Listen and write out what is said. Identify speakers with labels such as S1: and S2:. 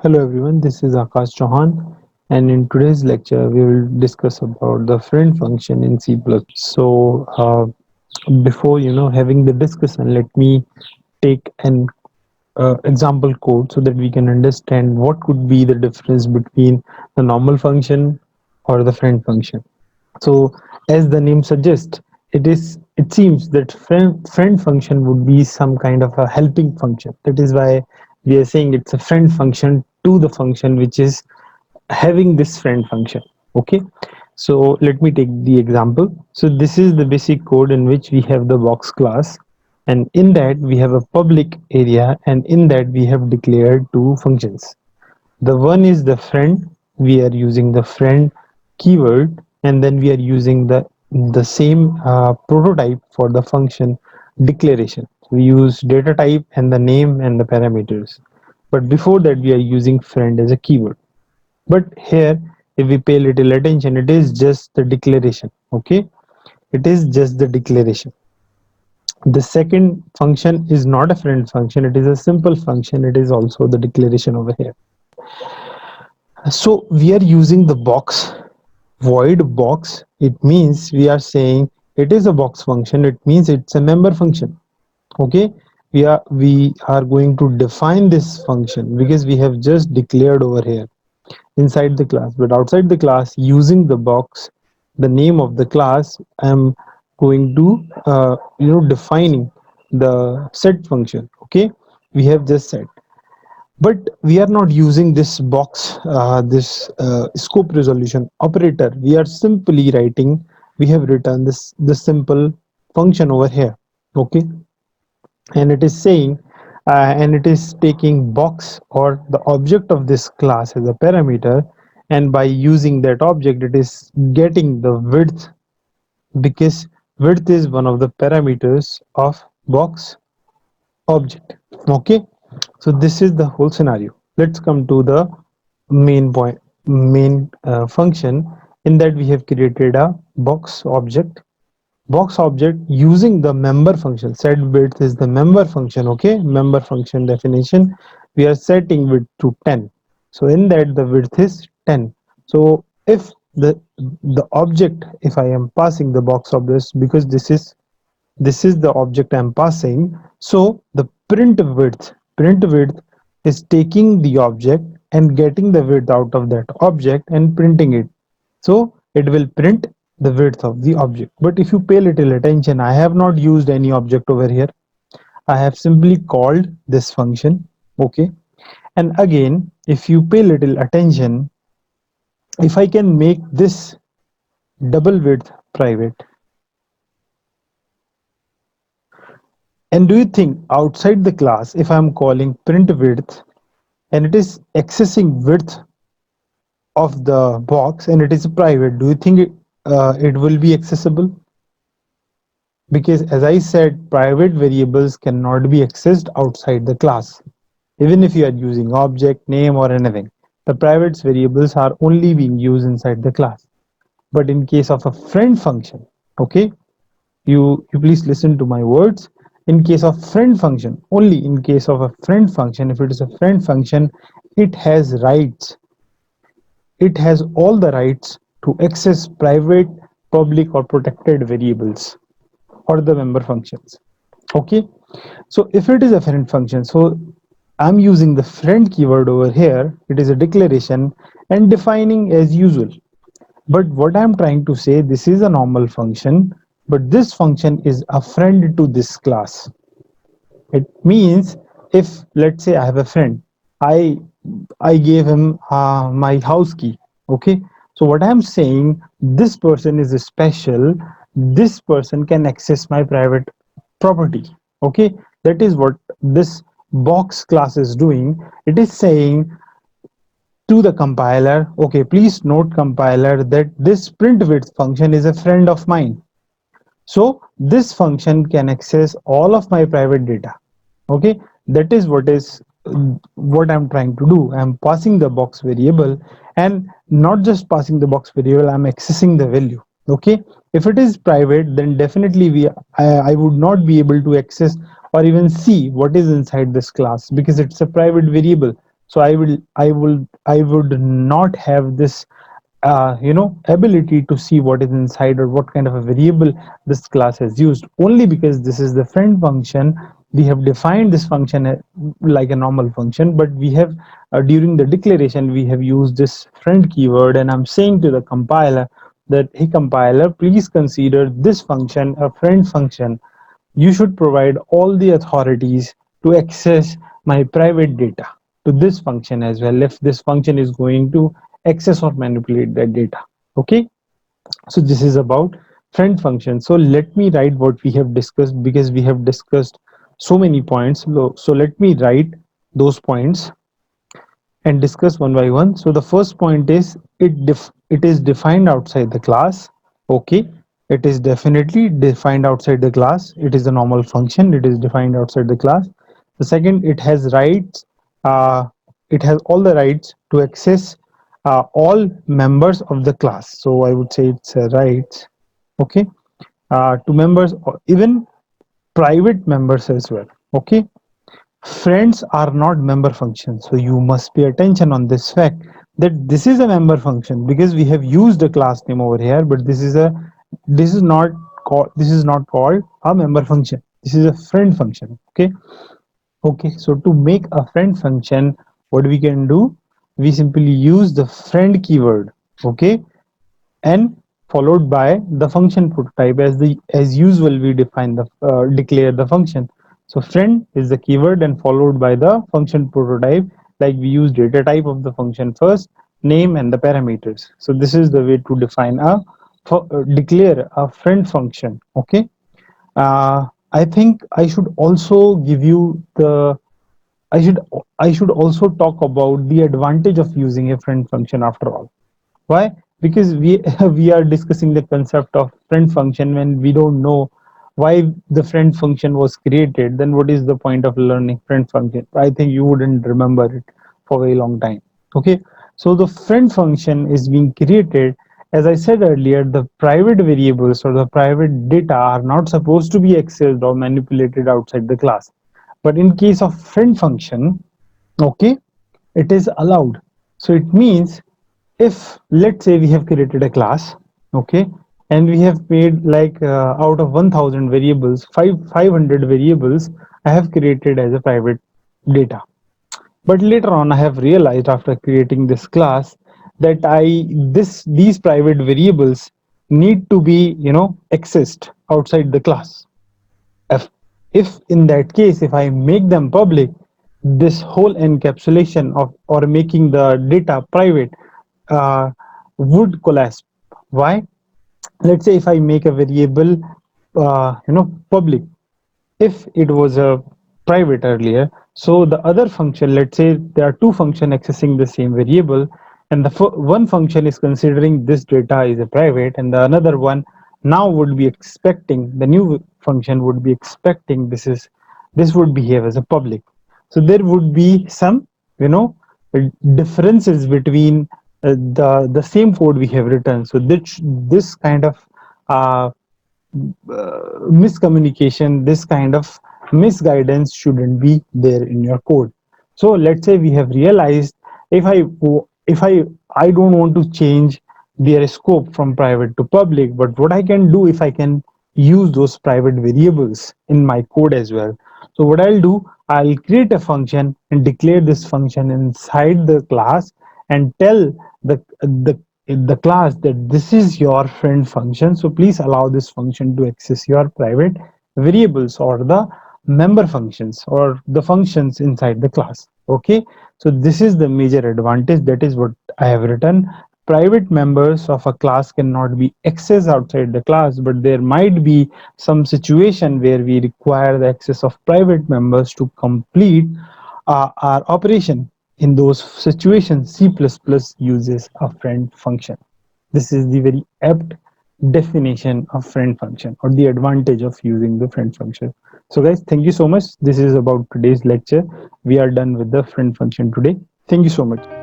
S1: Hello everyone, this is Akash Chauhan, and in today's lecture we will discuss about the friend function in C++. Before having the discussion, let me take an example code so that we can understand what could be the difference between the normal function or the friend function. So, as the name suggests, it seems that friend function would be some kind of a helping function. That is why we are saying it's a friend function to the function which is having this friend function. Okay, so let me take the example. So this is the basic code in which we have the box class, and in that we have a public area, and in that we have declared two functions. The one is the friend. We are using the friend keyword, and then we are using the same prototype for the function declaration. We use data type and the name and the parameters. But before that, we are using friend as a keyword. But here, if we pay little attention, it is just the declaration. Okay, it is just the declaration. The second function is not a friend function, it is a simple function. It is also the declaration over here. So we are using the box, void box. It means we are saying it is a box function. It means it's a member function. Okay, we are going to define this function because we have just declared over here inside the class. But outside the class, using the box, the name of the class, I'm going to defining the set function. Okay, we have just said, but we are not using this box, this scope resolution operator. We are simply writing, we have written this simple function over here. Okay, and it is saying, and it is taking box or the object of this class as a parameter, and by using that object it is getting the width, because width is one of the parameters of box object. Okay, so this is the whole scenario. Let's come to the main point, main function. In that we have created a box object using the member function. Set width is the member function. Okay, member function definition, we are setting width to 10. So in that the width is 10. So if the object, if I am passing the box object, because this is the object I'm passing. So the print width is taking the object and getting the width out of that object and printing it. So it will print the width of the object. But if you pay little attention, I have not used any object over here. I have simply called this function. Okay. And again, if you pay little attention, if I can make this double width private, and do you think outside the class, if I'm calling print width and it is accessing width of the box and it is private, do you think it will be accessible? Because as I said, private variables cannot be accessed outside the class. Even if you are using object, name or anything, the private variables are only being used inside the class. But in case of a friend function, okay, you please listen to my words. In case of friend function, only in case of a friend function, if it is a friend function, it has rights. It has all the rights to access private, public or protected variables or the member functions. Okay, so if it is a friend function, so I'm using the friend keyword over here. It is a declaration and defining as usual. But what I'm trying to say, this is a normal function, but this function is a friend to this class. It means, if let's say I have a friend, I I gave him my house key. Okay, so what I'm saying, this person is special. This person can access my private property. Okay, that is what this box class is doing. It is saying to the compiler, okay, please note compiler that this print width function is a friend of mine. So this function can access all of my private data. Okay, that is what I'm trying to do. I'm passing the box variable, and not just passing the box variable, I'm accessing the value. Okay, if it is private, then definitely I would not be able to access or even see what is inside this class because it's a private variable. So I would not have this ability to see what is inside or what kind of a variable this class has used, only because this is the friend function. We have defined this function like a normal function, but we have during the declaration we have used this friend keyword, and I'm saying to the compiler that, hey compiler, please consider this function a friend function. You should provide all the authorities to access my private data to this function as well, if this function is going to access or manipulate that data. Okay, so this is about friend function. So let me write what we have discussed, because we have discussed so many points. So let me write those points and discuss one by one. So the first point is, it is defined outside the class. Okay, it is definitely defined outside the class. It is a normal function. It is defined outside the class. The second, it has rights. Uh, it has all the rights to access all members of the class. So I would say it's rights. Okay, to members, or even private members as well. Okay, friends are not member functions, so you must pay attention on this fact that this is a member function, because we have used a class name over here, but this is not called a member function. This is a friend function. Okay, okay, so to make a friend function, what we can do, we simply use the friend keyword. Okay, and followed by the function prototype. As usual, we declare the function. So friend is the keyword and followed by the function prototype, like we use data type of the function first, name and the parameters. So this is the way to define declare a friend function. Okay, I think I should also give you the I should I should also talk about the advantage of using a friend function after all. Why? Because we we are discussing the concept of friend function when we don't know why the friend function was created. Then what is the point of learning friend function? I think you wouldn't remember it for a very long time. Okay, so the friend function is being created. As I said earlier, the private variables or the private data are not supposed to be accessed or manipulated outside the class. But in case of friend function, okay, it is allowed. So it means, if let's say we have created a class, okay, and we have made like out of 1000 variables, 500 variables I have created as a private data. But later on I have realized after creating this class that these private variables need to be accessed outside the class. If in that case, if I make them public, this whole encapsulation of or making the data private uh, would collapse. Why? Let's say if I make a variable public, if it was a private earlier, so the other function, let's say there are two functions accessing the same variable, and the one function is considering this data is a private, and the another one now would be expecting, the new function would be expecting this would behave as a public. So there would be some you know differences between the same code we have written. So this kind of uh, miscommunication, this kind of misguidance shouldn't be there in your code. So let's say we have realized, if I don't want to change their scope from private to public, but what I can do, if I can use those private variables in my code as well. So what I'll do, I'll create a function and declare this function inside the class and tell the class that this is your friend function, so please allow this function to access your private variables or the member functions or the functions inside the class. Okay, so this is the major advantage. That is what I have written. Private members of a class cannot be accessed outside the class, but there might be some situation where we require the access of private members to complete our operation. In those situations, C++ uses a friend function. This is the very apt definition of friend function, or the advantage of using the friend function. So guys, thank you so much. This is about today's lecture. We are done with the friend function today. Thank you so much.